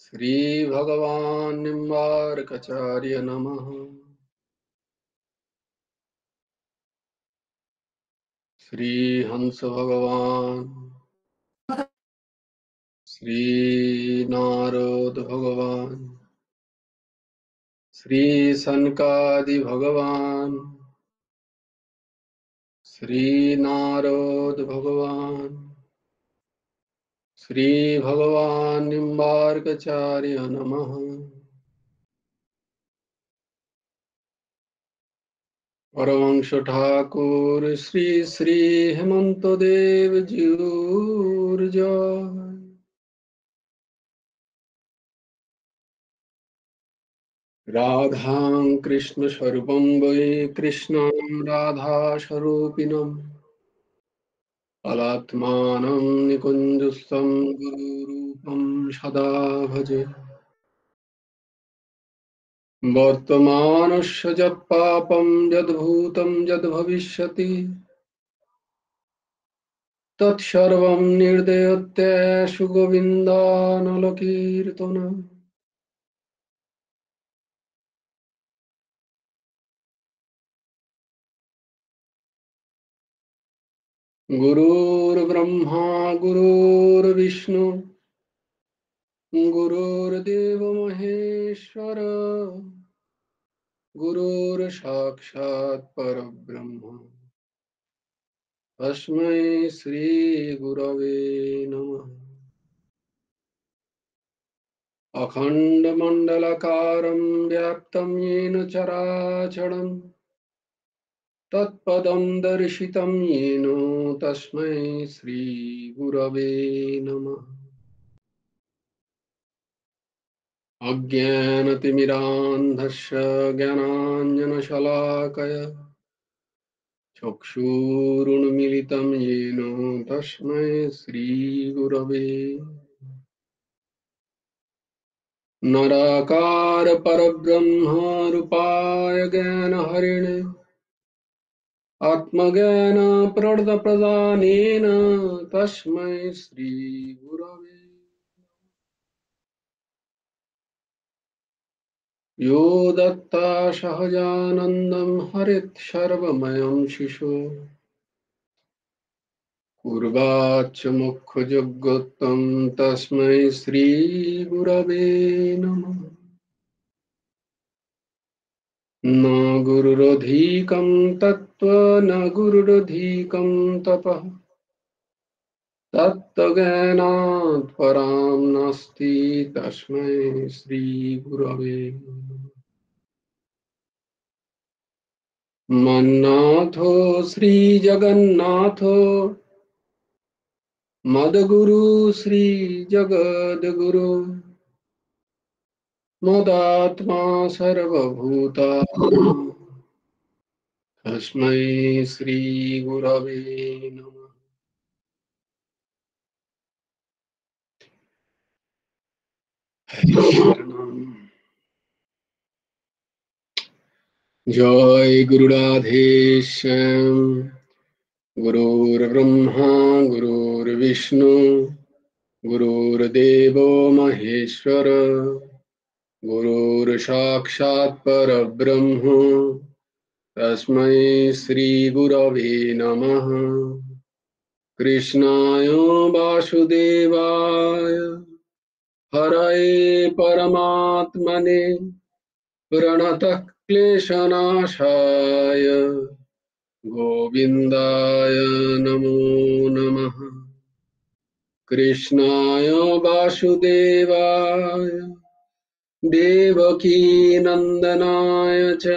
श्री भगवान निम्बार्काचार्य नमः। श्री हंस भगवान, श्री नारद भगवान, श्री सनकादि भगवान, श्री नारद भगवान, श्री भगवान निम्बार्काचार्य नमः। परमंश ठाकुर श्री श्री हेमंत देव जीर जय। राधां कृष्ण स्वरूपं वै कृष्णं राधा स्वरूपिणम् अलात्मानं निकुञ्जस्थं गुरुरूपं सदा भजे। वर्तमानस्य यत् पापं यद्भूतं यद्भविष्यति तत्सर्वं निर्दयत्याशु गोविन्दानलकीर्तनम्। गुरुर्ब्रह्मा गुरुर्विष्णु गुरुर्देव महेश्वर गुरुर्साक्षात् परब्रह्म तस्मै श्री गुरवे नमः। अखण्डमण्डलाकारं व्याप्तं येन चराचरं तत्पदं दर्शितं येन तस्मै श्री गुरवे नमः। अज्ञानतिमिरान्धस्य ज्ञानाञ्जनशलाकया चक्षुरुन्मीलितं येन तस्मै श्रीगुरवे। नराकार परब्रह्म रूपाय ज्ञानहरिणे आत्मज्ञानप्रदानेन तस्मै श्रीगुरवे। यो दत्ता सहजानन्दं हरेत् सर्वमयं शिशो पूर्वाच्च मुख्ययोग्योत्तम तस्मै श्रीगुरवे नमः। न गुरुरधिकं तत्त्वं न गुरुरधिकं तपः तत्त्वज्ञानात् परां नास्ति तस्मै श्रीगुरवे नमः। मन्नाथो श्रीजगन्नाथो मद्गुरु श्रीजगद्गुरु मदात्मा सर्वभूतानां तस्मै श्रीगुरवे नमः। शरणं। जय गुरुराधे श्याम। गुरुर्ब्रह्मा गुरुर्विष्णु गुरुर्देवो महेश्वर गुरुर्साक्षात् परब्रह्म तस्मै श्रीगुरवे नमः। कृष्णाय वासुदेवाय हरये परमात्मने प्रणतः क्लेशनाशाय गोविन्दाय नमो नमः। कृष्णाय वासुदेवाय देवकीनन्दनाय च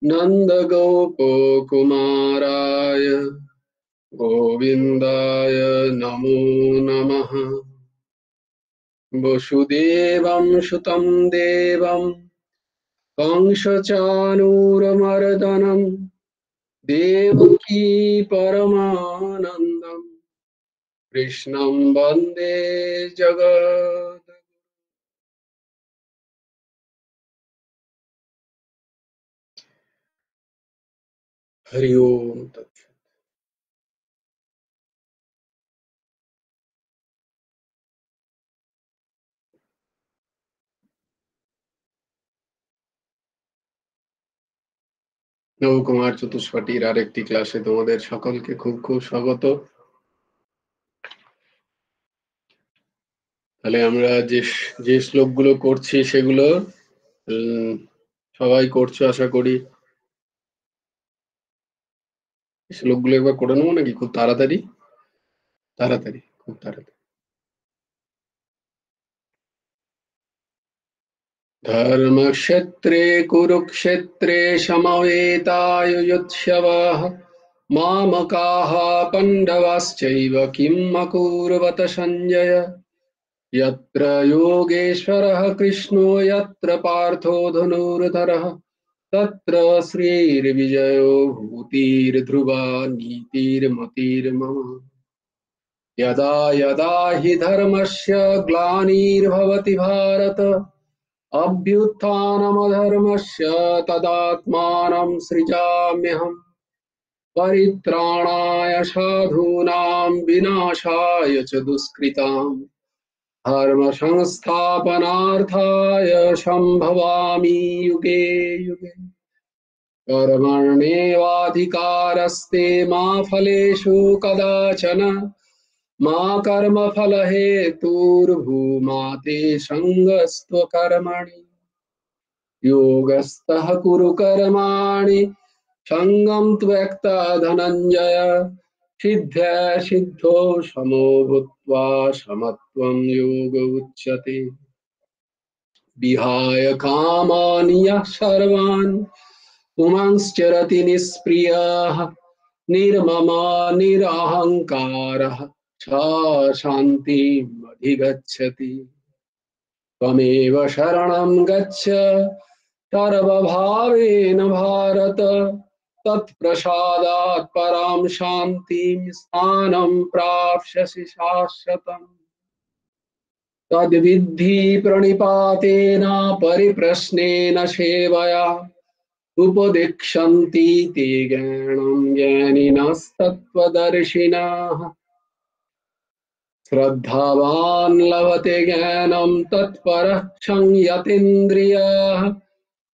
नन्दगोपकुमाराय गोविन्दाय नमो नमः। वसुदेवं सुतं देवं कंसचाणूरमर्दनं देवकी परमानन्दं कृष्णं वन्दे जगत्। हरि ओम तत्सत्। নবকুমার চতুষ্পাঠীর আরেকটি ক্লাসে তোমাদের সকলকে খুব খুব স্বাগত। তাহলে আমরা যে যে শ্লোকগুলো করছি সেগুলো সবাই করছো আশা করি। শ্লোকগুলো একবার করে নেবো নাকি খুব তাড়াতাড়ি? খুব তাড়াতাড়ি। ধর্মক্ষেত্রে কুরুক্ষেত্রে সমবেতাयुयुत्सवः मामकाः पाण्डवाश्चैव किम् अकुर्वत सञ्जय। यत्र योगेश्वरः कृष्णो यत्र पार्थो धनुर्धरः तत्र श्रीर्विजयो भूतिर्ध्रुवा नीतिर्मतिर्मम। यदा यदा हि धर्मस्य ग्लानिर्भवति भारत अभ्युत्थानमधर्मस्य तदात्मानं सृजाम्यहम्। परित्राणाय साधूनां विनाशाय च दुष्कृताम् धर्म संस्थापनार्थाय संभवामि युगे युगे। कर्मण्येवाधिकारस्ते मा फलेषु कदाचन मा कर्मफलहेतुर्भूमा ते सङ्गस्त्व कर्मणि। योगस्थः कुरु कर्माणि सङ्गं त्वक्ता धनञ्जय। सिद्ध्या सिद्धो समो भूत्वा समत्वं योग उच्यते। विहाय कामान् यः सर्वान् पुमांश्चरति निष्क्रियः निर्ममा निरहङ्कारः स शान्तिम् अधिगच्छति। त्वमेव शरणं गच्छ सर्वभावेन भारत तत्प्रसादात् परां शान्तिं स्थानं प्राप्स्यसि शाश्वतम्। तद्विद्धि प्रणिपातेन परिप्रश्नेन सेवया उपदिक्षन्ति ते ज्ञानं ज्ञानिनस्तत्त्वदर्शिनः। श्रद्धावान् लभते ज्ञानं तत्परः संयतीन्द्रियः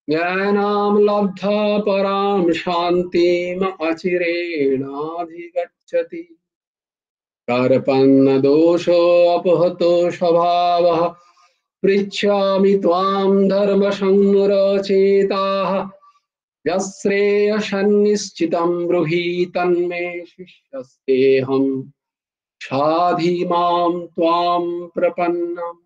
ज्ञानं लब्ध्वा परां शान्तिम् अचिरेणाधिगच्छति। कार्पण्यदोषोऽपहतो स्वभावः पृच्छामि त्वां धर्मसंरचयिताः यश्रेयसन्निश्चितं ब्रूहि तन्मे शिष्यस्तेऽहम् शाधि मां त्वां प्रपन्नम्।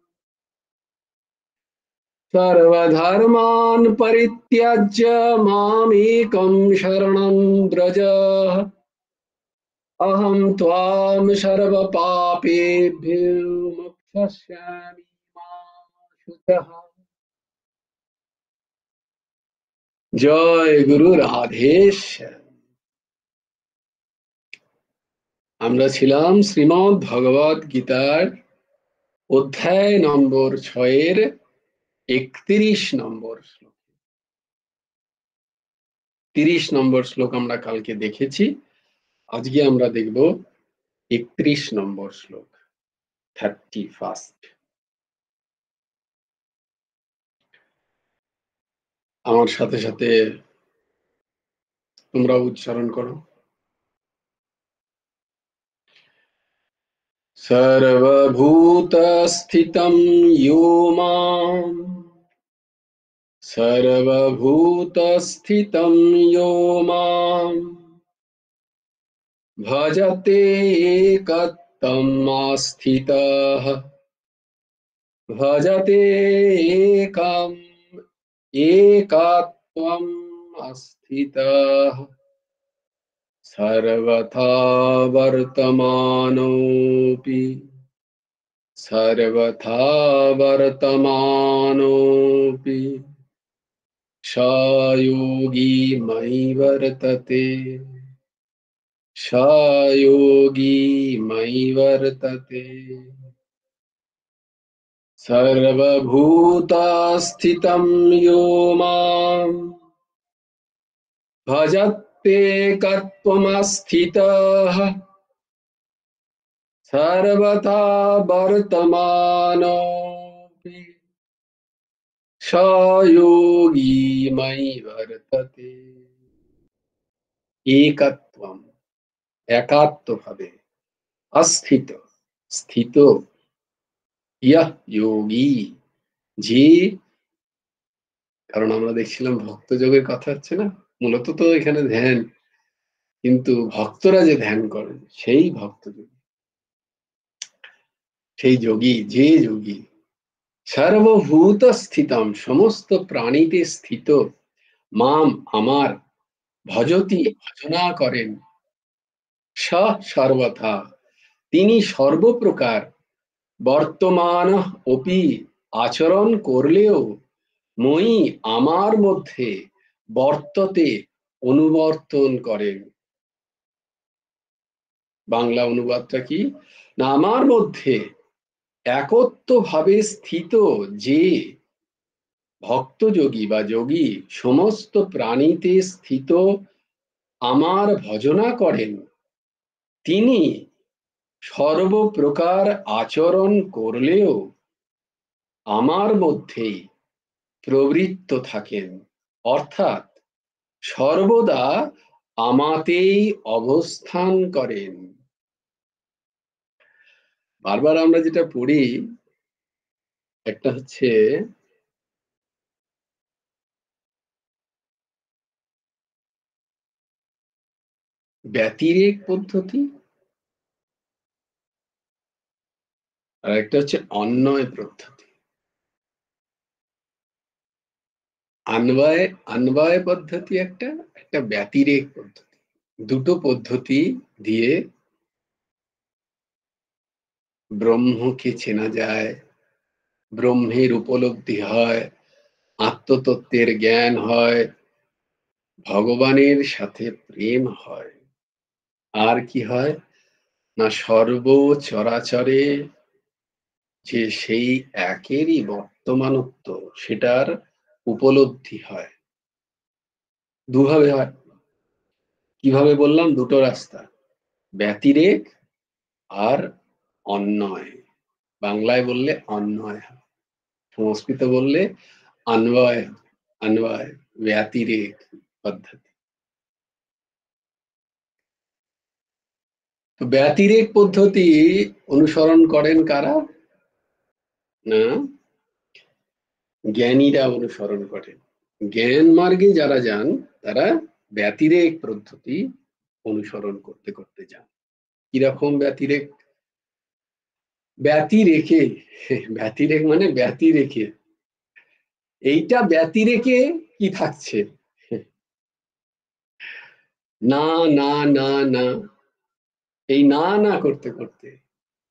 सर्वधर्मान् परित्यज्य मामेकं शरणं व्रज अहं त्वां सर्वपापेभ्यो मोक्षयिष्यामि मा शुचः। জয় গুরু রাধেশ। আমরা ছিলাম শ্রীমদ্ ভগবদ গীতার অধ্যায় নম্বর 6-এর 31 নম্বর শ্লোক। 30 নম্বর শ্লোক আমরা কালকে দেখেছি। আজকে আমরা দেখব 31 নম্বর শ্লোক, 31st। আমার সাথে সাথে তোমরা উচ্চারণ করো। सर्वभूतस्थितं यो मां सर्वभूतस्थितं यो मां भजते एकत्वमास्थितः भजते एकम् एकात्वमास्थितः सर्वथा वर्तमानोऽपि सर्वथा वर्तमानोऽपि स योगी मयि वर्तते स योगी मयि वर्तते। सर्वभूतस्थितं यो मां भजत्येकत्वमास्थितः सर्वथा वर्तमानोऽपि स योगी मयि वर्तते। একত্বম, একাত্মভাবে, অস্থিত, স্থিত, ইয়ঃ যোগী, যে, কারণ আমরা দেখছিলাম ভক্ত যোগের কথা হচ্ছে না, মূলত তো এখানে ধ্যান, কিন্তু ভক্তরা যে ধ্যান করেন সেই ভক্ত যোগী, সেই যোগী, যে যোগী সর্বভূত স্থিতম, সমস্ত প্রাণীতে স্থিত, মাম, আমার, ভজতি, ভজনা করেন, স সর্বথা, তিনি সর্বপ্রকার, বর্তমান অপি, আচরণ করলেও, মই, আমার মধ্যে, বর্ততে, অনুবর্তন করেন। বাংলা অনুবাদটা কি, না আমার মধ্যে একত্বভাবে স্থিত যে ভক্তযোগী বা যোগী সমস্ত প্রাণীতে স্থিত আমার ভজনা করেন, তিনি সর্বপ্রকার আচরণ করলেও আমার মধ্যেই প্রবৃত্ত থাকেন, অর্থাৎ সর্বদা আমাতেই অবস্থান করেন। বারবার আমরা যেটা পড়ি, একটা হচ্ছে ব্যতিরেক পদ্ধতি, আর একটা হচ্ছে অন্বয় পদ্ধতি। আন্বয়, আন্বয় পদ্ধতি একটা, একটা ব্যতিরেক পদ্ধতি। দুটো পদ্ধতি দিয়ে ব্রহ্মকে চেনা যায়, ব্রহ্মের উপলব্ধি হয়, আত্মতত্ত্বের জ্ঞান হয়, ভগবানের সাথে প্রেম হয়। আর কি হয়, না সর্বচরাচরে যে সেই একেরই বর্তমানত্ব, সেটার উপলব্ধি হয়। দুভাবে হয়। কিভাবে বললাম, দুটো রাস্তা, ব্যতিরেক আর অন্বয়। বাংলায় বললে অন্বয়, সংস্কৃত বললে অন্বয়, অন্বয়, ব্যতিরেক পদ্ধতি। তো ব্যতিরেক পদ্ধতি অনুসরণ করেন কারা, না জ্ঞানীরা অনুসরণ করেন। জ্ঞান মার্গে যারা যান তারা ব্যতিরেক পদ্ধতি অনুসরণ করতে করতে যান। কিরকম ব্যতিরেক, ব্যতি রেখে, ব্যতিরেক মানে ব্যতি রেখে, এইটা ব্যতি রেখে কি থাকছে, না না না না, এই না না করতে করতে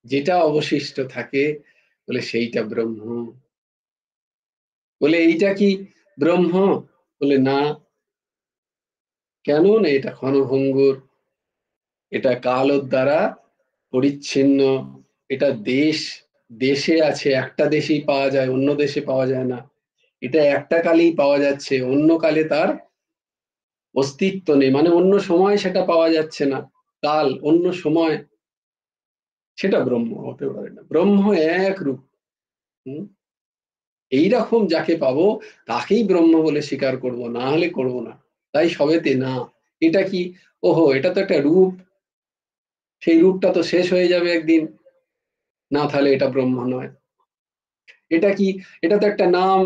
যেটা অবশিষ্ট থাকে, বলে সেইটা ব্রহ্ম, বলে এইটা কি ব্রহ্ম, বলে না, কেন না এটা ক্ষণভঙ্গুর, এটা কাল দ্বারা পরিচ্ছিন্ন, এটা দেশ, দেশে আছে, একটা দেশেই পাওয়া যায়, অন্য দেশে পাওয়া যায় না, এটা একটা কালেই পাওয়া যাচ্ছে, অন্য কালে তার অস্তিত্ব নেই, মানে অন্য সময় সেটা পাওয়া যাচ্ছে না, কাল অন্য সময়, সেটা ব্রহ্ম হতে পারে না। ব্রহ্ম এক রূপ। এইরকম যাকে পাবো তাকেই ব্রহ্ম বলে স্বীকার করব, না হলে করব না। তাই সবেতে না, এটা কি, ওহো এটা তো একটা রূপ, সেই রূপটা তো শেষ হয়ে যাবে একদিন, না তাহলে এটা ব্রহ্ম নয়। এটা কি, এটা তো একটা নাম,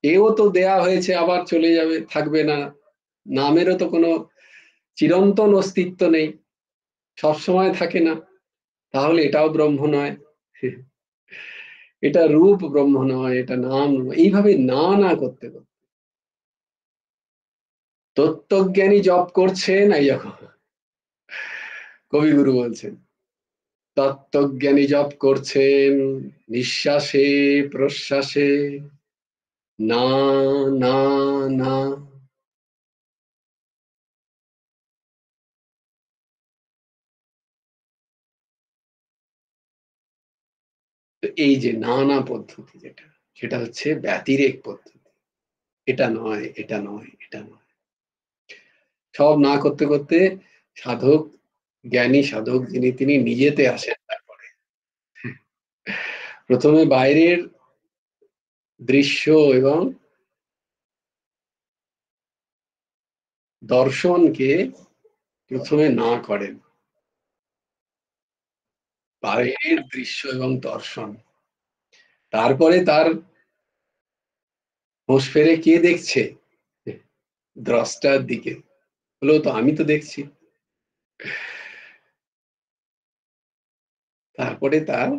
এও তো দেয়া হয়েছে, আবার চলে যাবে, থাকবে না, নামেরও তো কোনো চিরন্তন অস্তিত্ব নেই, সব সময় থাকে না, তাহলে এটাও ব্রহ্ম নয়, এটা রূপ ব্রহ্ম নয়, এটা নাম নয়। এইভাবে না না করতে করতে তত্ত্বজ্ঞানী জপ করছেন, এই যখন কবিগুরু বলছেন, তত্ত্বজ্ঞানী জপ করছেন নিঃশ্বাসে প্রশ্বাসে, না না না, এই যে নানা পদ্ধতি যেটা, সেটা হচ্ছে ব্যতিরেক পদ্ধতি। এটা নয়, এটা নয়, এটা নয়, সব না করতে করতে সাধক, জ্ঞানী সাধক যিনি, তিনি নিজেতে আসেন। তারপরে প্রথমে বাইরের দৃশ্য এবং দর্শনকে প্রথমে না করেন, বাইরের দৃশ্য এবং দর্শন, তারপরে তার হোঁশ ফেরে কে দেখছে, দ্রষ্টার দিকে, হলো তো আমি তো দেখছি। তারপরে তার,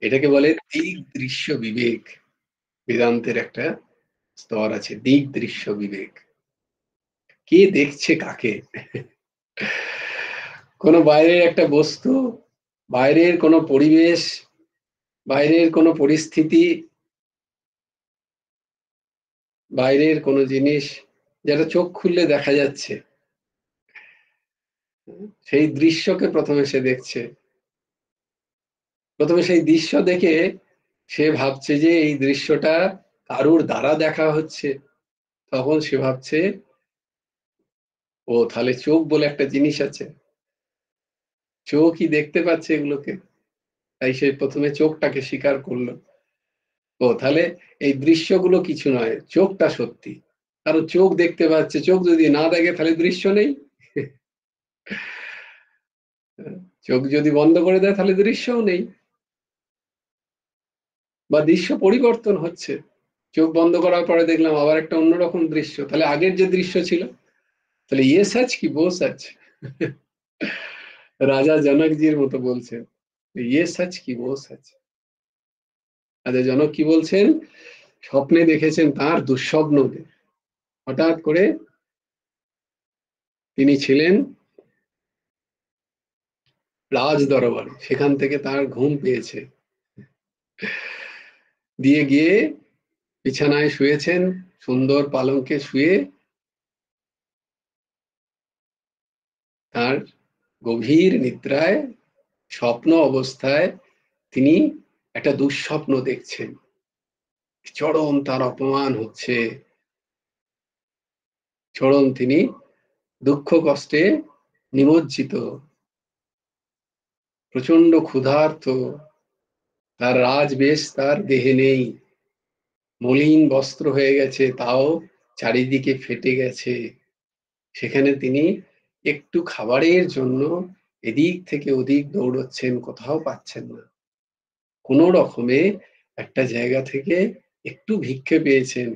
এটাকে বলে দিক দৃশ্য বিবেক। বেদান্তের একটা স্তর আছে, দিক দৃশ্য বিবেক। কে দেখছে কাকে? কোনো বাইরের একটা বস্তু, বাইরের কোনো পরিবেশ, বাইরের কোনো পরিস্থিতি, বাইরের কোনো জিনিস যেটা চোখ খুললে দেখা যাচ্ছে, সেই দৃশ্যকে প্রথমে সে দেখছে। প্রথমে সেই দৃশ্য দেখে সে ভাবছে যে এই দৃশ্যটা কারুর দ্বারা দেখা হচ্ছে। তখন সে ভাবছে, ও তাহলে চোখ বলে একটা জিনিস আছে, চোখই দেখতে পাচ্ছে এগুলোকে। তাই সে প্রথমে চোখটাকে স্বীকার করলো। ও তাহলে এই দৃশ্যগুলো কিছু নয়, চোখটা সত্যি। কারণ চোখ দেখতে পাচ্ছে, চোখ যদি না দেখে তাহলে দৃশ্য নেই। চোখ যদি বন্ধ করে দেয় তাহলে দৃশ্যও নেই, বা দৃশ্য পরিবর্তন হচ্ছে। চোখ বন্ধ করার পরে দেখলাম আবার একটা অন্যরকম দৃশ্য, তাহলে আগের যে দৃশ্য ছিল, তাহলে ইয়ে সচ কি वो सच। রাজা জনকজির মতো বলছেন, ইয়ে সচ কি वो सच। রাজা জনক কি বলছেন, স্বপ্নে দেখেছেন তার দুঃস্বপ্ন, হঠাৎ করে তিনি ছিলেন রাজ দরবারে, সেখান থেকে তার ঘুম পেয়েছে, দিয়ে গিয়ে বিছানায় শুয়েছেন, সুন্দর পালঙ্কে শুয়ে তার গভীর নিদ্রায়, স্বপ্ন অবস্থায় তিনি একটা দুঃস্বপ্ন দেখছেন, চরম তার অপমান হচ্ছে, চরম তিনি দুঃখ কষ্টে নিমজ্জিত, প্রচন্ড ক্ষুধার্ত, তার রাজবেশ তার দেহে নেই, মলিন বস্ত্র হয়ে গেছে, তাও চারিদিকে ফেটে গেছে। সেখানে তিনি একটু খাবারের জন্য এদিক থেকে ওদিক দৌড়চ্ছেন, কোথাও পাচ্ছেন না। কোনো রকমে একটা জায়গা থেকে একটু ভিক্ষে পেয়েছেন।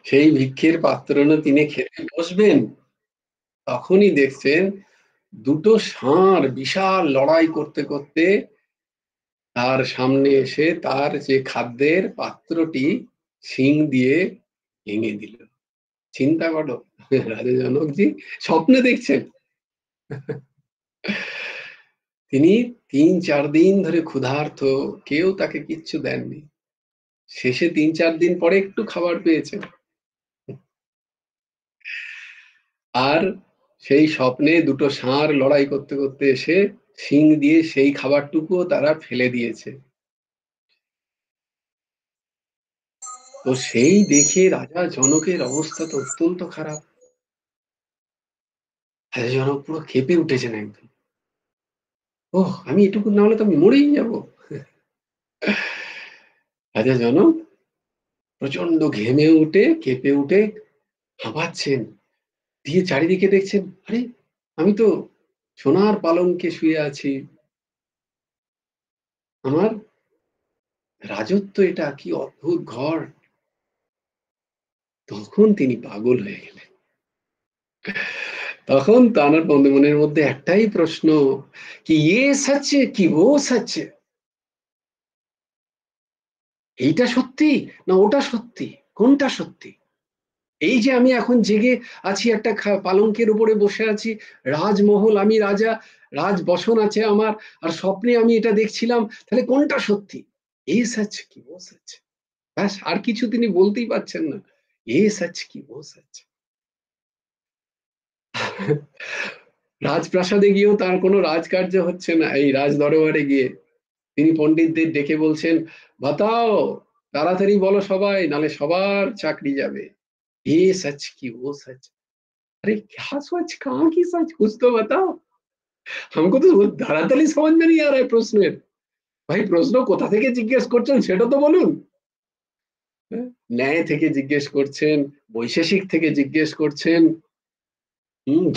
সেই ভিক্ষের পাত্র নিয়ে তিনি খেতে বসবেন, তখনই দেখছেন দুটো ষাঁড় বিশাল লড়াই করতে করতে তার সামনে এসে তার যে খাদ্যের পাত্রটি শিং দিয়ে ভেঙে দিল। চিন্তা করো, রাজা জনকজি স্বপ্নে দেখছেন। তিনি ৩-৪ দিন ধরে ক্ষুধার্ত, কেউ তাকে কিচ্ছু দেননি। শেষে ৩-৪ দিন পরে একটু খাবার পেয়েছেন। আর সেই স্বপ্নে দুটো ষাঁড় লড়াই করতে করতে এসে শিং দিয়ে সেই খাবারটুকুও তারা ফেলে দিয়েছে। তো সেই দেখে রাজা জনকের অবস্থা তো অত্যন্ত খারাপ। রাজা জনক পুরো ক্ষেপে উঠেছেন একদম। ওহ, আমি এটুকু না হলে তো আমি মরেই যাবো। রাজা জনক প্রচন্ড ঘেমে উঠে, কেঁপে উঠে হাঁপাচ্ছেন, দিয়ে চারিদিকে দেখছেন, আরে আমি তো সোনার পালঙ্কে শুয়ে আছি, আমার রাজত্ব, এটা কি অদ্ভুত ঘর। তখন তিনি পাগল হয়ে গেলেন। তখন তার মনের মধ্যে একটাই প্রশ্ন, কি ইয়ে সচ কি ও সচ, এইটা সত্যি না ওটা সত্যি, কোনটা সত্যি? এই যে আমি এখন জেগে আছি, একটা পালঙ্কের উপরে বসে আছি, রাজমহল, আমি রাজা, রাজ বসন আছে আমার, আর স্বপ্নে আমি এটা দেখছিলাম, তাহলে কোনটা সত্যি? এ সচ কি ও সচ। ব্যাস, আর কিছু তিনি বলতেই পারছেন না। এ সচ কি ও সচ। রাজপ্রাসাদে গিয়েও তার কোনো রাজকার্য হচ্ছে না। এই রাজ দরবারে গিয়ে তিনি পণ্ডিতদের ডেকে বলছেন, বাতাও, তাড়াতাড়ি বলো সবাই, নালে সবার চাকরি যাবে। এ সচ কি ও সচ। अरे क्या सच, कहाँ की सच, कुछ तो बताओ। हमको तो धरातलই समझ में नहीं आ रहा है প্রশ্নের। ভাই প্রশ্ন কোথা থেকে জিজ্ঞেস করছেন সেটা তো বলুন। ন্যায় থেকে জিজ্ঞেস করছেন, বৈশেষিক থেকে জিজ্ঞেস করছেন,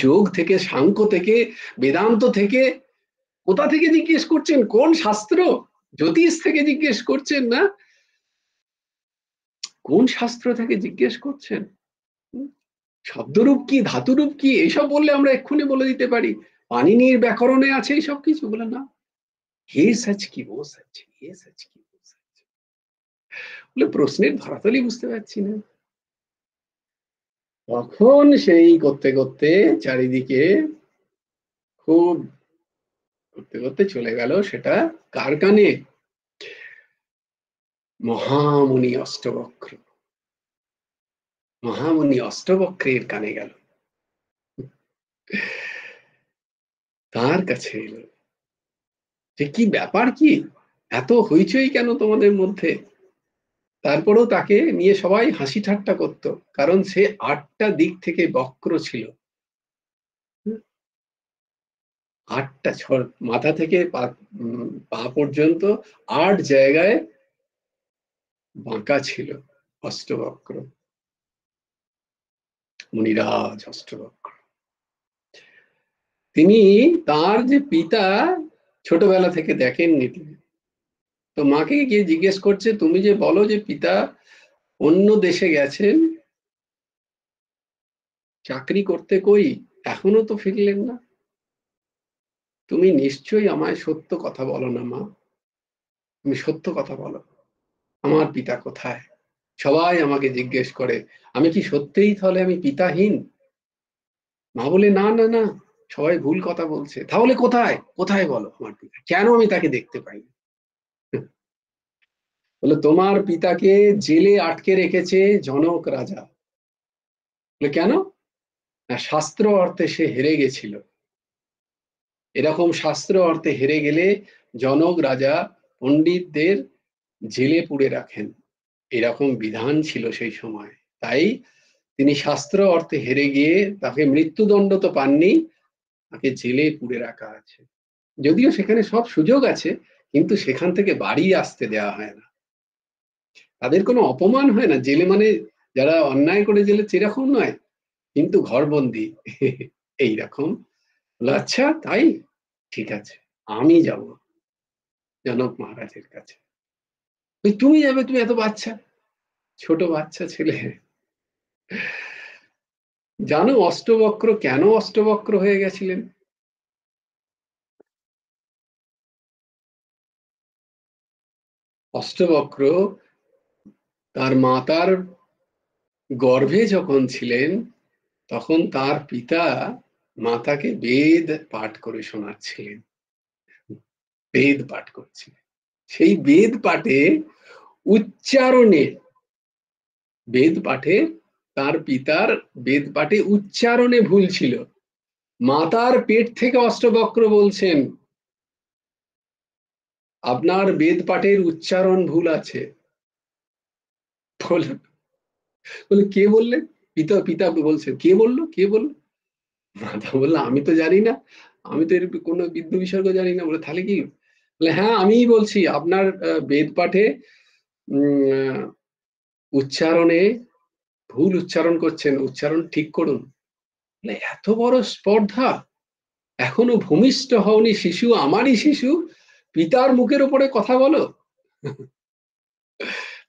যোগ থেকে, সাংখ্য থেকে, বেদান্ত থেকে, কোথা থেকে জিজ্ঞেস করছেন? কোন শাস্ত্র? জ্যোতিষ থেকে জিজ্ঞেস করছেন না? কোন শাস্ত্র থেকে জিজ্ঞেস করছেন? শব্দরূপ কি, ধাতুরূপ কি, এইসব বললে আমরা এক্ষুনি বলে দিতে পারি। পাণিনির ব্যাকরণে আছে এইসব কিছু, বলে না। হে সচ কি ও সচ, হে সচ কি ও সচ, বলে প্রশ্নের ধরাতলই বুঝতে পারছি না। তখন সেই করতে করতে চারিদিকে খুব করতে করতে চলে গেল, সেটা কার কানে? মহামুনি অষ্টবক্র। মহামুনি অষ্টবক্রের কানে গেল, তার কাছে এলো যে কি ব্যাপার, কি এত হইচই কেন তোমাদের মধ্যে? তারপরেও তাকে নিয়ে সবাই হাসি ঠাট্টা করতো, কারণ সে 8টা দিক থেকে বক্র ছিল। 8টা মাথা থেকে পা পর্যন্ত 8 জায়গায় বাঁকা ছিল অষ্টবক্র। মুনিরাজ অষ্টবক্র। তিনি তার যে পিতা ছোটবেলা থেকে দেখেননি তিনি, তো মাকে গিয়ে জিজ্ঞেস করছে, তুমি যে বলো যে পিতা অন্য দেশে গেছেন চাকরি করতে, কই এখনো তো ফিরলেন না? তুমি নিশ্চয়ই আমায় সত্য কথা বলো না মা, তুমি সত্য কথা বলো, আমার পিতা কোথায়? সবাই আমাকে জিজ্ঞেস করে, আমি কি সত্যিই তাহলে আমি পিতাহীন? মা বলে, না না না, সবাই ভুল কথা বলছে। তাহলে কোথায়, কোথায় বলো আমার পিতা, কেন আমি তাকে দেখতে পাই না? বলে, তোমার পিতাকে জেলে আটকে রেখেছে জনক রাজা। বলে, কেন? না, শাস্ত্র অর্থে সে হেরে গেছিল। এরকম শাস্ত্র অর্থে হেরে গেলে জনক রাজা পণ্ডিতদের জেলে পুরে রাখেন, এরকম বিধান ছিল সেই সময়। তাই তিনি শাস্ত্র অর্থে হেরে গিয়ে তাকে মৃত্যুদণ্ড তো পাননি, তাকে জেলে পুরে রাখা আছে। যদিও সেখানে সব সুযোগ আছে, কিন্তু সেখান থেকে বাড়ি আসতে দেওয়া হয় না, তাদের কোনো অপমান হয় না। জেলে মানে যারা অন্যায় করে জেলে সেরকম নয়, কিন্তু ঘরবন্দি এইরকম। আচ্ছা তাই, ঠিক আছে, আমি যাব জনক মহারাজের কাছে। তুমি যাবে? তুমি এত বাচ্চা, ছোট বাচ্চা ছেলে। জানো অষ্টবক্র কেন অষ্টবক্র হয়ে গেছিলেন? অষ্টবক্র তার মাতার গর্ভে যখন ছিলেন, তখন তার পিতা মাতাকে বেদ পাঠ করে শোনাচ্ছিলেন, বেদ পাঠ করছিলেন। সেই বেদ পাঠে উচ্চারণে, বেদ পাঠে তার পিতার বেদ পাঠে উচ্চারণে ভুল ছিল। মাতার পেট থেকে অষ্টবক্র বলছেন, আপনার বেদ পাঠের উচ্চারণ ভুল আছে। বলে, কে বললেন? পিতা পিতা বলছেন, কে বললো, কে বললো? মাতা বললো, আমি তো জানি না, আমি তো এর কোনো বিদ্যু বিসর্গ জানি না। বলে, তাহলে কি? বলে, হ্যাঁ আমিই বলছি, আপনার বেদ পাঠে উচ্চারণে ভুল উচ্চারণ করছেন, উচ্চারণ ঠিক করুন। বলে, এত বড় স্পর্ধা, এখনো ভূমিষ্ঠ হওনি শিশু, আমারই শিশু, পিতার মুখের উপরে কথা বলো?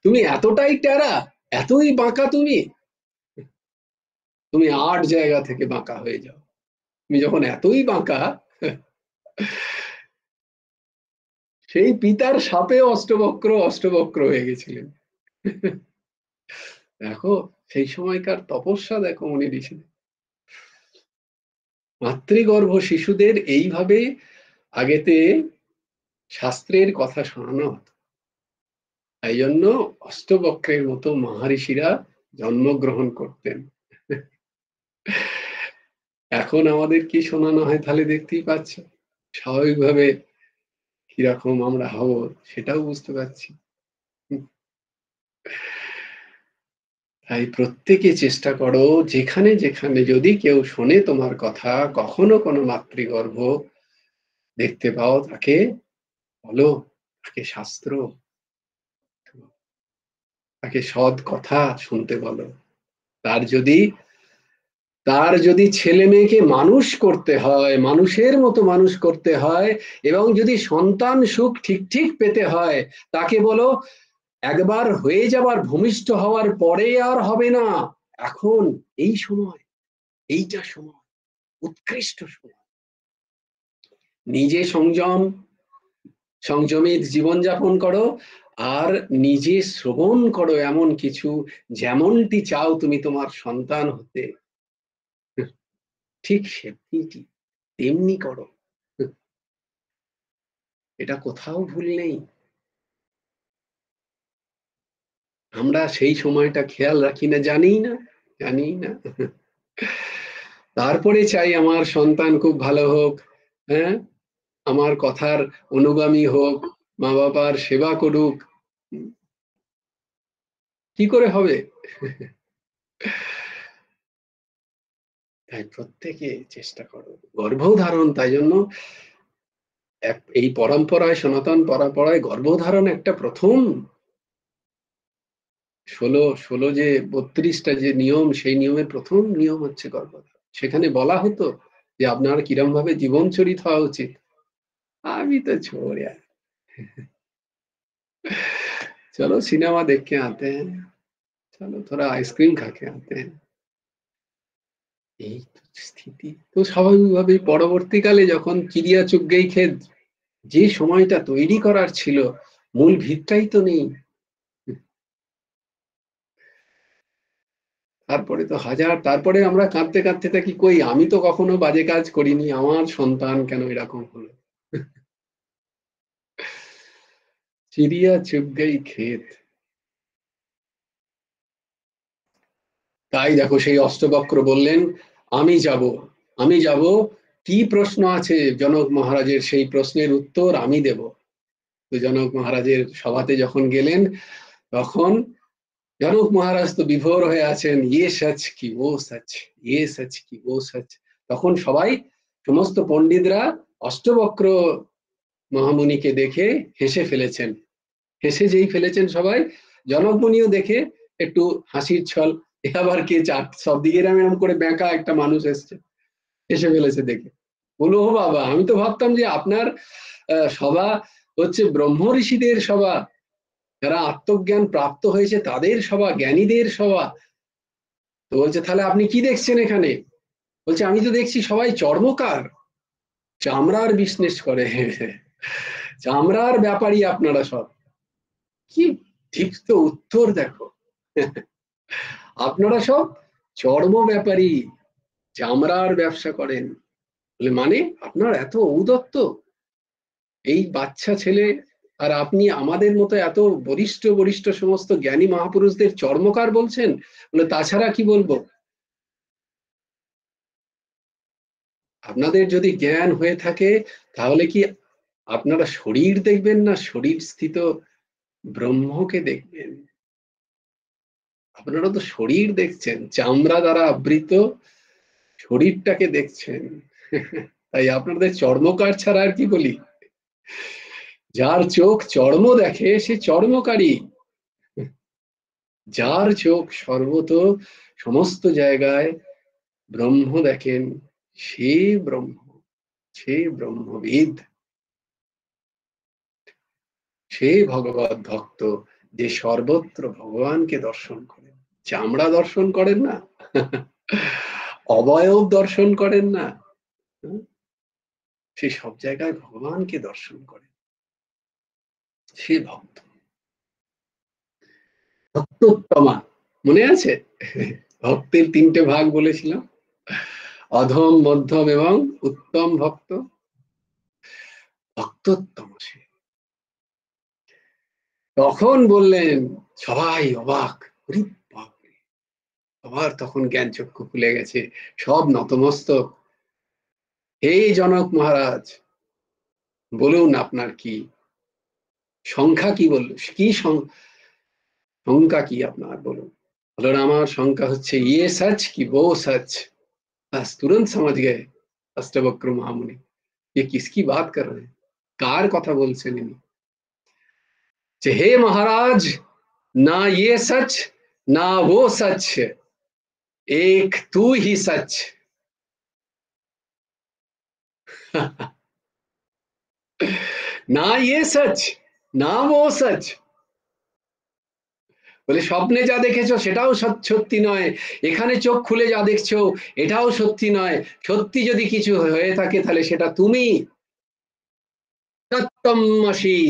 তুমি এতটাই টেরা, এতই বাঁকা, তুমি তুমি 8 জায়গা থেকে বাঁকা হয়ে যাও। তুমি যখন এতই বাঁকা, সেই পিতার সাপে অষ্টবক্র অষ্টবক্র হয়ে গেছিলেন। দেখো সেই সময়কার তপস্যা, দেখো মনি ঋষিদের। মাতৃগর্ভ শিশুদের এইভাবে আগেতে শাস্ত্রের কথা শোনানো হতো। তাই জন্য অষ্টবক্রের মতো মহারিষিরা জন্মগ্রহণ করতেন। এখন আমাদের কি শোনানো হয় তাহলে দেখতেই পাচ্ছ, স্বাভাবিকভাবে কিরকম আমরা হব সেটাও বুঝতে পারছি। তাই প্রত্যেকে চেষ্টা করো, যেখানে যেখানে যদি কেউ শোনে তোমার কথা, কখনো কোনো মাতৃগর্ভ দেখতে পাও, তাকে বলো, তাকে শাস্ত্র, তাকে সৎ কথা শুনতে বলো। তার যদি ছেলে মেয়েকে মানুষ করতে হয়, মানুষের মতো মানুষ করতে হয়, এবং যদি সন্তান সুখ ঠিক ঠিক পেতে হয়, তাকে বলো একবার হয়ে যাবার, ভূমিষ্ঠ হওয়ার পরে আর হবে না, এখন এই সময়, এইটা সময়, উৎকৃষ্ট সময়। নিজে সংযমিত জীবনযাপন করো, আর নিজে শ্রবণ করো এমন কিছু, যেমনটি চাও তুমি তোমার সন্তান হতে, ঠিক সেমনি তেমনি করো। এটা কোথাও ভুল নেই। আমরা সেই সময়টা খেয়াল রাখি না, জানি না। তারপরে চাই আমার সন্তান খুব ভালো হোক, হ্যাঁ, আমার কথার অনুগামী হোক, মা বাবার সেবা করুক। কি করে হবে? তাই প্রত্যেকে চেষ্টা করো গর্ভধারণ। তাই জন্য এই পরম্পরায়, সনাতন পরম্পরায় গর্ভধারণ একটা প্রথম 16 যে 32টা যে নিয়ম, সেই নিয়মের প্রথম নিয়ম হচ্ছে গর্ভধারণ। সেখানে বলা হতো যে আপনার কিরম ভাবে জীবন চরিত হওয়া উচিত। আমি তো छोड़ यार, चलो सिनेमा देख के आते हैं, चलो थोड़ा आइसक्रीम खा के आते हैं। এই তো স্থিতি। তো স্বাভাবিকভাবে পরবর্তীকালে যখন চিড়িয়া চুগ গেই খেত, যে সময়টা তৈরি করার ছিল, মূল ভিতটাই তো নেই। তারপরে তো তারপরে আমরা কাঁদতে কাঁদতে থাকি, কই আমি তো কখনো বাজে কাজ করিনি, আমার সন্তান কেন এরকম হলো। চিড়িয়া চুগ গেই ক্ষেত। তাই দেখো সেই অষ্টবক্র বললেন আমি যাব, কি প্রশ্ন আছে জনক মহারাজের, সেই প্রশ্নের উত্তর আমি দেব। তো জনক মহারাজের সভাতে যখন গেলেন, তখন জনক মহারাজ তো বিভোর হয়ে আছেন, ইয়ে সচ কি ও সচ, ইয়ে সচ কি ও সচ। তখন সবাই, সমস্ত পণ্ডিতরা অষ্টবক্র মহামুনিকে দেখে হেসে ফেলেছেন। হেসে যেই ফেলেছেন সবাই, জনকমুনিও দেখে একটু হাসির ছল, আবার কে চাট, সব দিকে এরম করে বেঁকা একটা মানুষ এসছে, হেসে ফেলেছে দেখে। বলো ও বাবা, আমি তো ভাবতাম যে আপনার সভা হচ্ছে ব্রহ্ম ঋষিদের সভা, যারা আত্মজ্ঞান প্রাপ্ত হয়েছে তাদের সভা, জ্ঞানীদের সভা। তো বলছে তাহলে আপনি কি দেখছেন এখানে? বলছে আমি তো দেখছি সবাই চর্মকার, চামড়ার বিজনেস করে, চামড়ার ব্যাপারী আপনারা সব। কি ঠিক তো উত্তর দেখো, আপনারা সব চর্ম ব্যাপারী, চামড়ার ব্যবসা করেন। বলে মানে আপনার এত ঔদত্ত, এই বাচ্চা ছেলে, আর আপনি আমাদের মতো এত বরিষ্ঠ বরিষ্ঠ সমস্ত জ্ঞানী মহাপুরুষদের চর্মকার বলছেন? বলে তাছাড়া কি বলবো, আপনাদের যদি জ্ঞান হয়ে থাকে, তাহলে কি আপনারা শরীর দেখবেন না, শরীর স্থিত ব্রহ্মকে দেখবেন? আপনারা তো শরীর দেখছেন, চামড়া দ্বারা আবৃত শরীরটাকে দেখছেন। তাই আপনাদের চর্মকার ছাড়া আর কি বলি, যার চোখ চর্ম দেখে সে চর্মকারী, যার চোখ সর্বত সমস্ত জায়গায় ব্রহ্ম দেখেন, সে ব্রহ্ম, সে ব্রহ্মবিদ, সে ভগবত ভক্ত, যে সর্বত্র ভগবানকে দর্শন করেন। চামড়া দর্শন করেন না, অবয়ব দর্শন করেন না, সে সব জায়গায় ভগবানকে দর্শন করেন, সে ভক্ত। ভক্তোত্তমা, মনে আছে? ভক্তের 3টে ভাগ বলেছিলাম, অধম, মধ্যম এবং উত্তম ভক্ত। ভক্তোত্তম সে। তখন বললেন, সবাই অবাক, সবার তখন জ্ঞান চক্ষু খুলে গেছে, সব নতমস্তক। হে জনক মহারাজ, বলুন আপনার কি সংখ্যা, কি বলল, কি সংখ্যা কি আপনার, বলুন। বললেন আমার সংখ্যা হচ্ছে ইয়ে সচ কি वो सच। बस तुरंत समझ गए अष्टवक्र महामुनि, ये किसकी बात कर रहे हैं, কার কথা বলছেন ইনি। হে মহারাজ, না ये सच ना वो सच, एक तू ही सच। না ये सच না वो सच, বলে স্বপ্নে যা দেখেছো সেটাও সত্যি নয়, এখানে চোখ খুলে যা দেখছো এটাও সত্যি নয়, সত্যি যদি কিছু হয়ে থাকে তাহলে সেটা তুমি, তত্ত্বমসি,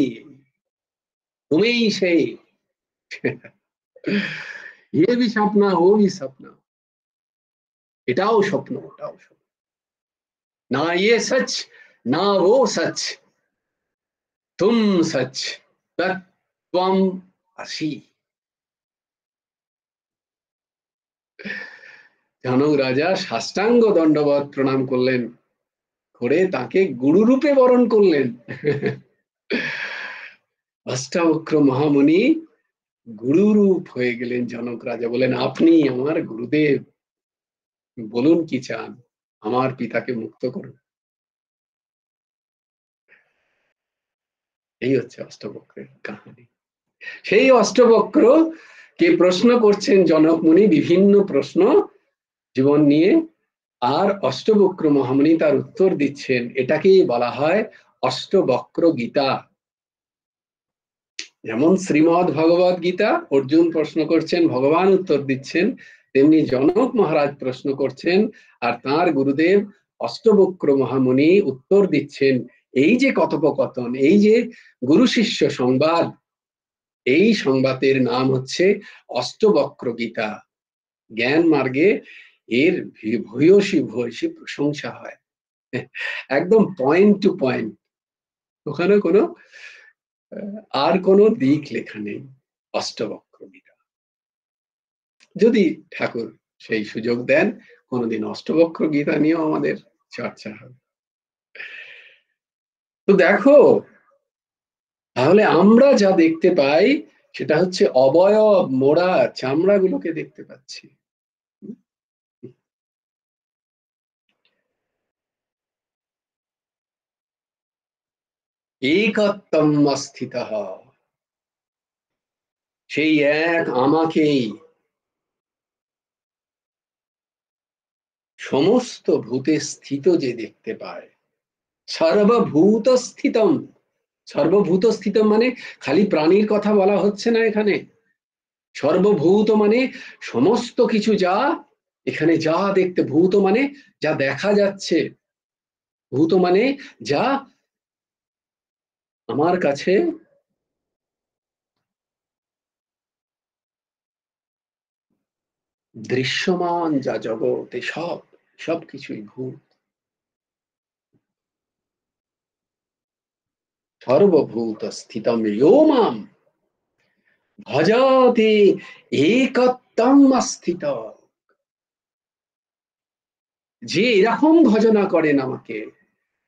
তুমিই সেই। ये भी सपना वो भी सपना, এটাও স্বপ্ন ওটাও স্বপ্ন, না ये सच ना वो सच, तुम सच तत्त्वम असि। জনক রাজা সাষ্টাঙ্গ দণ্ডবত প্রণাম করলেন, করে তাকে গুরু রূপে বরণ করলেন। অষ্টাবক্র মহামুনি গুরুরূপ হয়ে গেলেন। জনক রাজা বলেন, আপনি আমার গুরুদেব, বলুন কি চান, আমার পিতাকে মুক্ত করুন। এই হচ্ছে অষ্টবক্রের কাহিনী। সেই অষ্টবক্র কে প্রশ্ন করছেন জনক মুনি, বিভিন্ন প্রশ্ন জীবন নিয়ে, আর অষ্টবক্র মহামুনি তার উত্তর দিচ্ছেন। এটাকেই বলা হয় অষ্টবক্র গীতা। যেমন শ্রীমদ ভগবদ গীতা অর্জুন প্রশ্ন করছেন, ভগবান উত্তর দিচ্ছেন, তেমনি জনক মহারাজ প্রশ্ন করছেন আর তার গুরুদেব অষ্টবক্র মহামুনি উত্তর দিচ্ছেন। এই যে কথোপকথন, এই যে গুরু শিষ্য সংবাদ, এই সংবাদের নাম হচ্ছে অষ্টবক্র গীতা। জ্ঞান মার্গে এর ভূয়সী ভূয়সী প্রশংসা হয়, একদম পয়েন্ট টু পয়েন্ট, ওখানে কোনো আর কোনো দিক লেখা নেই। অষ্টবক্র গীতা, যদি ঠাকুর সেই সুযোগ দেন কোনোদিন অষ্টবক্র গীতা নিয়েও আমাদের চর্চা হবে। তো দেখো, তাহলে আমরা যা দেখতে পাই সেটা হচ্ছে অবয়ব, মোড়া চামড়া গুলোকে দেখতে পাচ্ছি। একত্বম স্থিতঃ, সেই এক আমাকেই সমস্ত ভূতে স্থিত যে দেখতে পায়। সর্বভূত স্থিতম, সর্বভূত স্থিতম মানে খালি প্রাণীর কথা বলা হচ্ছে না এখানে। সর্বভূত মানে সমস্ত কিছু, যা এখানে যা দেখতে, ভূত মানে যা দেখা যাচ্ছে, ভূত মানে যা আমার কাছে দৃশ্যমান, যা জগতে সব সবকিছুই ভূত। সর্বভূত স্থিতম ইয়ো মাম ভজতে একত্বম স্থিত, যে এরকম ভজনা করেন আমাকে,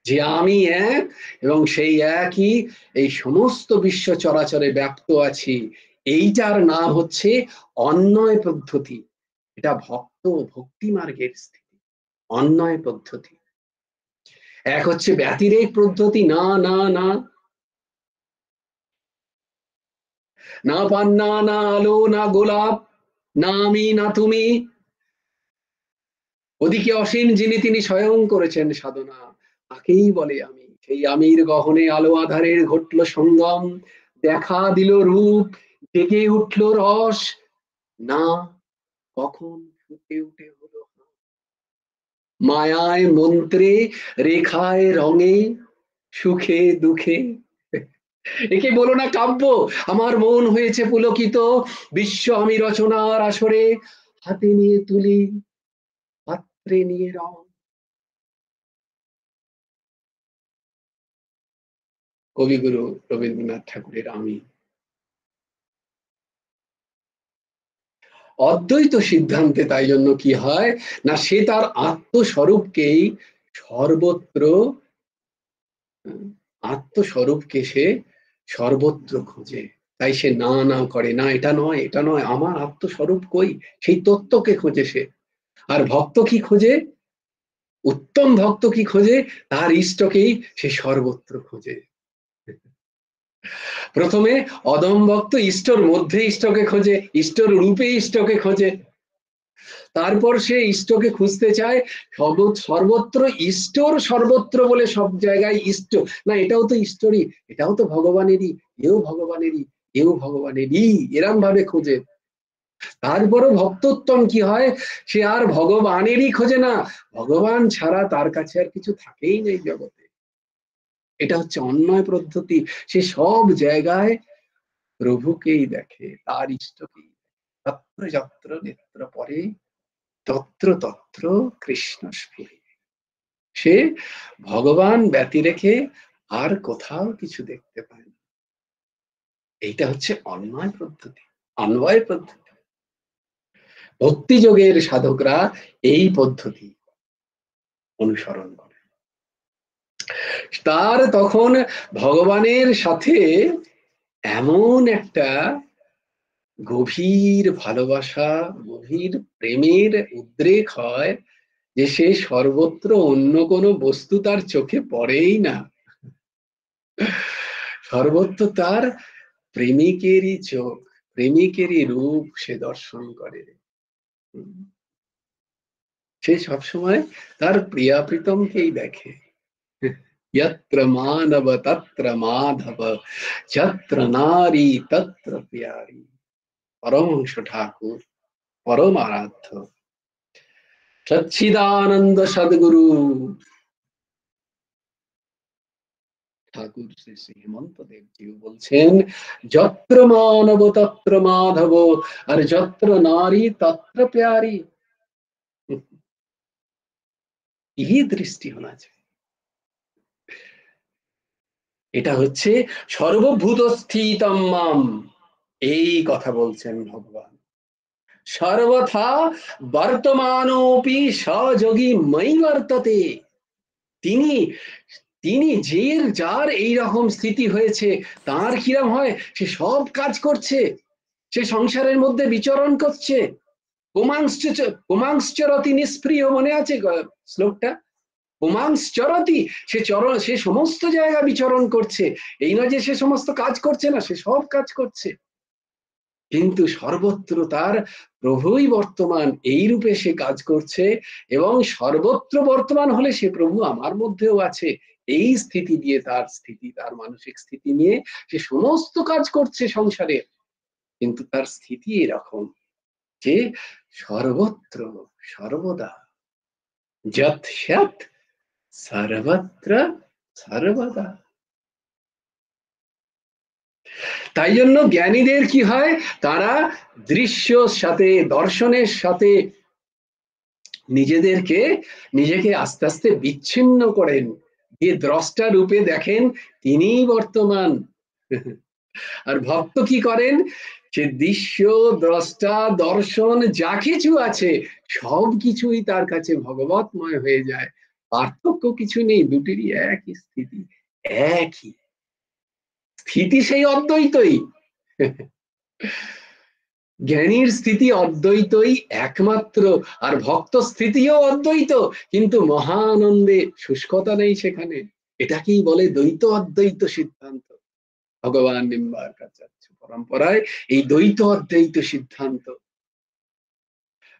যে আমি এক এবং সেই একই এই সমস্ত বিশ্ব চরাচরে ব্যাপ্ত আছি, এইটার নাম হচ্ছে অন্বয় পদ্ধতি। এটা ভক্তি মার্গের স্থিতি, অন্বয় পদ্ধতি। এক হচ্ছে ব্যতিরেক পদ্ধতি, না না না, না পান্না, না আলো, না গোলাপ, না আমি না তুমি। ওদিকে অসীম যিনি, তিনি স্বয়ং করেছেন সাধনা, তাকেই বলে আমি। সেই আমির গহনে আলো আধারের ঘটল সঙ্গম, দেখা দিল রূপ, জেগে উঠল রস, না কখন ফুটে উঠে হলো মায়ায় মন্ত্রে, রেখায় রঙে, সুখে দুঃখে। একে বলো না কাব্য, আমার মন হয়েছে পুলকিত, বিশ্ব আমি রচনার আসরে, হাতে নিয়ে তুলি, পাত্রে নিয়ে রং। কবিগুরু রবীন্দ্রনাথ ঠাকুরের আমি। অদ্বৈত সিদ্ধান্তে তাই জন্য কি হয় না, সে তার আত্মস্বরূপকেই সর্বত্র, আত্মস্বরূপকে সে সর্বত্র খোঁজে। তাই সে না না করে, না এটা নয় এটা নয়, আমার আত্মস্বরূপ কই, সেই তত্ত্বকে খোঁজে সে। আর ভক্ত কি খোঁজে, উত্তম ভক্ত কি খোঁজে, তার ইষ্টকেই সে সর্বত্র খোঁজে। প্রথমে অধম ভক্ত ইষ্টর মধ্যে ইষ্টকে খোঁজে, ইষ্টর রূপে ইষ্টকে খোঁজে, তারপর সে ইষ্টকে খুঁজতে চায় সর্বত্র। ইষ্টর সর্বত্র বলে সব জায়গায় ইষ্ট না, এটাও তো ইষ্টরই, এটাও তো ভগবানেরই, এও ভগবানেরই, এও ভগবানেরই, এরম ভাবে খোঁজে। তারপরও ভক্তোত্তম কি হয়, সে আর ভগবানেরই খোঁজে না, ভগবান ছাড়া তার কাছে আর কিছু থাকেই নেই জগতে। এটা হচ্ছে অন্যয় পদ্ধতি। সে সব জায়গায় প্রভুকেই দেখে, তার ইষ্টকেই। তত্র যত্র নেত্র পরে তত্র তত্র কৃষ্ণ স্ফুরে। সে ভগবান ব্যতি রেখে আর কোথাও কিছু দেখতে পায় না। এইটা হচ্ছে অন্যয় পদ্ধতি, অন্বয় পদ্ধতি। ভক্তিযোগের সাধকরা এই পদ্ধতি অনুসরণ করে। তার তখন ভগবানের সাথে এমন একটা গভীর ভালোবাসা, গভীর প্রেমের উদ্রেক হয় যে সে সর্বত্র অন্য কোনো বস্তু তার চোখে পড়েই না, সর্বত্র তার প্রেমিকেরই চোখ, প্রেমিকেরই রূপ সে দর্শন করে। সে সবসময় তার প্রিয়া প্রীতমকেই দেখে। यत्र मानव तत्र माधव, যত্র নারী তত্র প্যারী। পরমহংস ঠাকুর, পরম আরাধ্য সচ্চিদানন্দ সদ্গুরু ঠাকুর শ্রী শ্রী হেমন্ত দেবজিও বলছেন, যত্র মানব তত্র মাধব, আর যত্র নারী তত্র প্যারী। এই দৃষ্টি হোনা চাই। এটা হচ্ছে সর্বভূত স্থিতম মাম, এই কথা বলছেন ভগবান। সর্বথা বর্তমানোপি সযোগী ময়ি বর্ততে। তিনি তিনি যার এই রকম স্থিতি হয়েছে, তার কিরম হয়, সে সব কাজ করছে, সে সংসারের মধ্যে বিচরণ করছে। পুমাংশ্চরতি নিষ্প্রিয়, মনে আছে শ্লোকটা? পুমাংশ্চরতি, সে সমস্ত জায়গা বিচরণ করছে। এই নয় যে সে সমস্ত কাজ করছে না, সে সব কাজ করছে, কিন্তু সর্বত্র তার প্রভুই বর্তমান, এই রূপে সে কাজ করছে। এবং সর্বত্র বর্তমান হলে সে প্রভু আমার মধ্যেও আছে, এই স্থিতি দিয়ে, তার স্থিতি, তার মানসিক স্থিতি নিয়ে সে সমস্ত কাজ করছে সংসারে। কিন্তু তার স্থিতি এরকম যে সর্বত্র সর্বদা, যৎ সৎ সর্বত্র সর্বদা। তাই জন্য জ্ঞানীদের কি হয়, তারা দৃশ্যর সাথে, দর্শনের সাথে নিজেকে আস্তে আস্তে বিচ্ছিন্ন করেন, যে দ্রষ্টা রূপে দেখেন তিনিই বর্তমান। আর ভক্ত কি করেন, সে দৃশ্য, দ্রষ্টা, দর্শন যা কিছু আছে সব কিছুই তার কাছে ভগবতময় হয়ে যায়। পার্থক্য কিছু নেই, দুটিরই একই স্থিতি, একই স্থিতি, সেই অদ্বৈতই। জ্ঞানীর স্থিতি অদ্বৈতই একমাত্র, আর ভক্ত স্থিতিও অদ্বৈত, কিন্তু মহানন্দে শুষ্কতা নেই সেখানে। এটাকেই বলে দ্বৈত অদ্বৈত সিদ্ধান্ত। ভগবান নিম্বার্কাচার্য পরম্পরায় এই দ্বৈত অদ্বৈত সিদ্ধান্ত।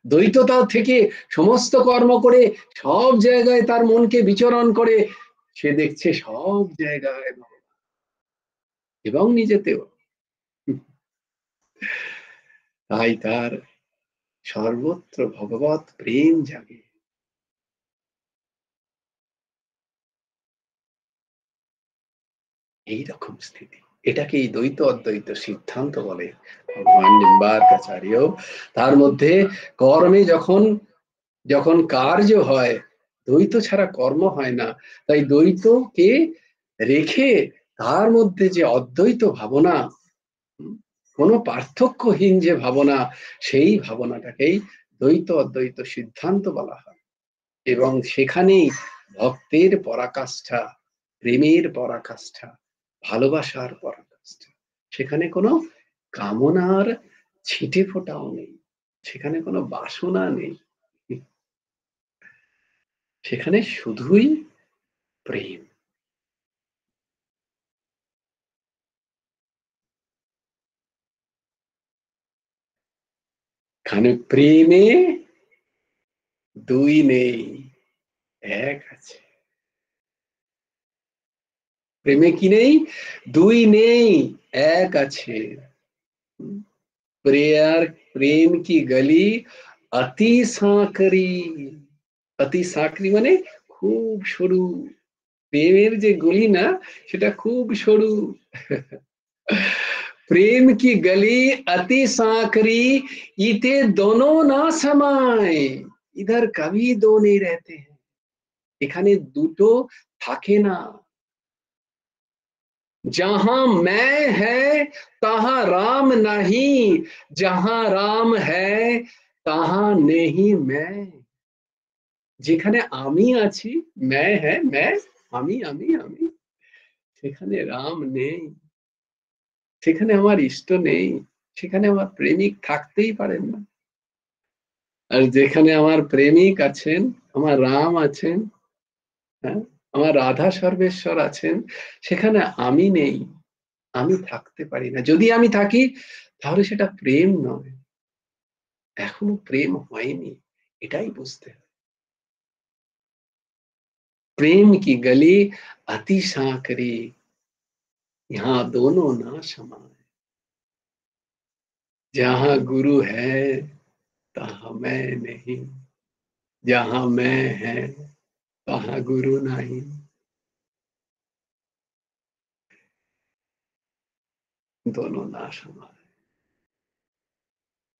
দ্বৈততা থেকে সমস্ত কর্ম করে সব জায়গায় তার মনকে বিচরণ করে, সে দেখছে সব জায়গায় এবং নিজেতেও। তাই তার সর্বত্র ভগবত প্রেম জাগে। এইরকম স্থিতি, এটাকেই দ্বৈত অদ্বৈত সিদ্ধান্ত বলে ভগবান নিম্বার্কাচার্য। তার মধ্যে কর্মে যখন যখন কার্য হয়, দ্বৈত ছাড়া কর্ম হয় না। তাই দ্বৈতকে রেখে তার মধ্যে যে অদ্বৈত ভাবনা, কোনো পার্থক্যহীন যে ভাবনা, সেই ভাবনাটাকেই দ্বৈত অদ্বৈত সিদ্ধান্ত বলা হয়। এবং সেখানেই ভক্তের পরাকাষ্ঠা, প্রেমের পরাকাষ্ঠা, ভালোবাসার পরাকাষ্ঠা। সেখানে কোনো কামনার ছিটে ফোটাও নেই, সেখানে কোনো বাসনা নেই, সেখানে শুধুই প্রেম। এখানে প্রেমে দুই নেই, এক আছে। প্রেমে কি নেই? দুই নেই, এক আছে। प्रेयर प्रेम की गली अति साँकरी। अति साँकरी মানে খুব সরু। প্রেমের যে গলি না, সেটা খুব সরু। प्रेम की गली अति सांकरी, इते दोनों ना समाये। इधर कभी दो नहीं रहते हैं, এখানে দুটো থাকে না। जहां मैं है तहां राम नहीं, जहां राम है तहां नहीं मैं। যেখানে আমি আছি, मैं है मैं, আমি সেখানে রাম নেই, সেখানে আমার ইষ্ট নেই, সেখানে আমার প্রেমিক থাকতেই পারেন না। আর যেখানে আমার প্রেমিক আছেন, আমার রাম আছেন, হ্যাঁ, আমার রাধা সর্বেশ্বর আছেন, সেখানে আমি নেই, আমি থাকতে পারি না। যদি আমি থাকি তাহলে সেটা প্রেম নয়, এখনো প্রেম হয়নি, এটাই বুঝতে হবে। प्रेम की गली अति सांकरी, यहाँ दोनों ना समाये। जहां गुरु है तहां मैं नहीं, जहां मैं है तहां गुरु नहीं। दोनों ना समाये।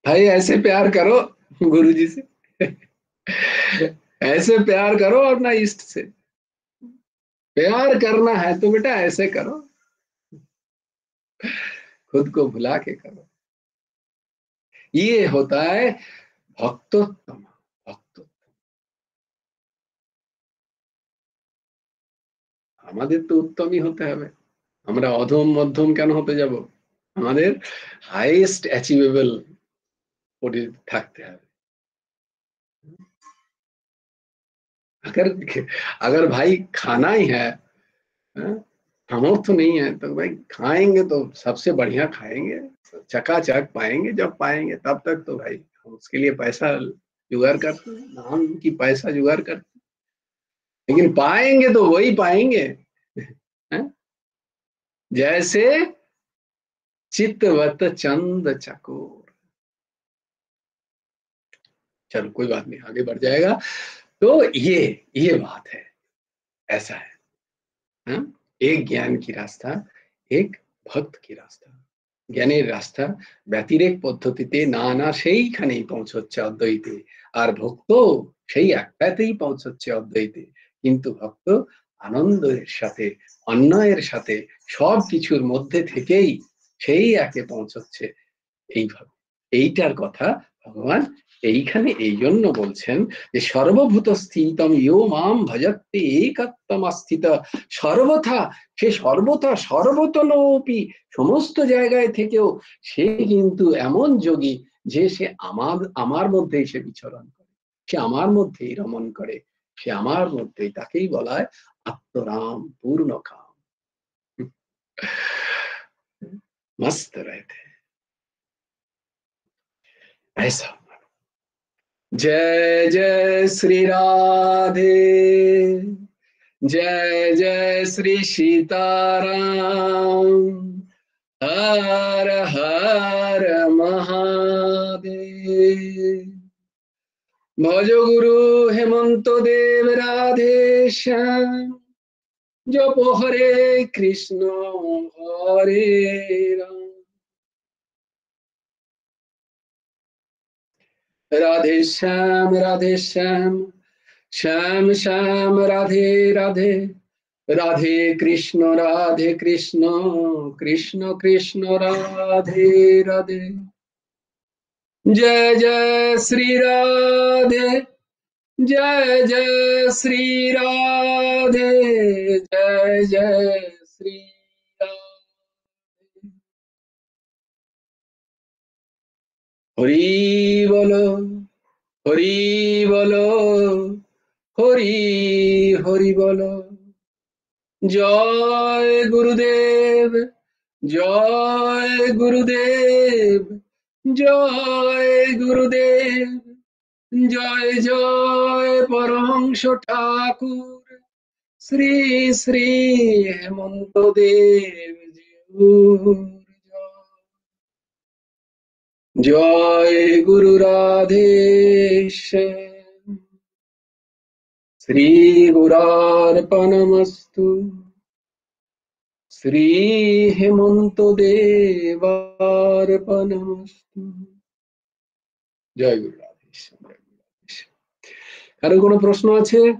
भाई ऐसे प्यार करो गुरु जी से, ऐसे प्यार करो अपना इष्ट से। प्यार करना है तो बेटा ऐसे करो, खुद को भुला के करो। ये होता है भक्तोत्तम। भक्तोत्तम আমাদের তো উত্তমই হতে হবে, আমরা অধম মধ্যম কেন হতে যাব? আমাদের हाईएस्ट अचीवेबल থাকতে হবে। अगर अगर भाई खाना ही है, सामर्थ्य नहीं है, तो भाई खाएंगे तो सबसे बढ़िया खाएंगे, चकाचक पाएंगे, जब पाएंगे तब तक तो भाई हम उसके लिए पैसा जुगाड़ करते हैं, नाम की पैसा जुगाड़ करते हैं, लेकिन पाएंगे तो वही पाएंगे। जैसे चितवत चंद चकोर। चलो कोई बात नहीं, आगे बढ़ जाएगा। तो ये बात है, ऐसा है, हाँ? एक ज्ञान की रास्ता, एक भक्त की रास्ता। জ্ঞানের রাস্তা ব্যতিরেক পদ্ধতিতে না না সেইখানেই পৌঁছচ্ছে অদ্বৈতে, আর ভক্ত সেই একটাতেই পৌঁছচ্ছে অদ্বৈতে। কিন্তু ভক্ত আনন্দের সাথে, অন্যয়ের সাথে, সব কিছুর মধ্যে থেকেই সেই একে পৌঁছচ্ছে। এইভাবে এইটার কথা ভগবান এইখানে এই জন্য বলছেন যে সর্বভূত স্থিতম ইয়ো মাম ভজতে একত্বমস্থিত। সর্বথা, সে সর্বথা সর্বতলোপি, সমস্ত জায়গায় থেকেও সে কিন্তু এমন যোগী যে সে আমার মধ্যেই সে বিচরণ করে, সে আমার মধ্যেই রমণ করে, সে আমার মধ্যেই, তাকেই বলা হয় আত্মরাম পূর্ণ কাম। मस्त रहते हैं ऐसा। जय जय श्री राधे, जय जय श्री सीताराम, हर हर महादेव। भजो गुरु हेमंत देव राधे श्याम, जप हरे कृष्ण हरे राम, राधे श्याम श्याम श्याम राधे राधे, राधे कृष्ण कृष्ण कृष्ण राधे राधे। जय जय श्री राधे, जय जय श्री राधे, जय जय श्री राधे। हरि बोलो, हरि बोलो, हरि हरि बोलो। जय गुरुदेव, जय गुरुदेव, জয় গুরুদেব, জয় জয় পরমহংস ঠাকুর, শ্রী শ্রী হেমন্ত দেব জিউর জয় গুরু রাধেশ্যাম, শ্রী গুরার্পণমস্তু, শ্রী হেমন্ত দেবার্পণমস্তু। জয় গুরু রাধেশ্যাম। কারো কোনো প্রশ্ন আছে?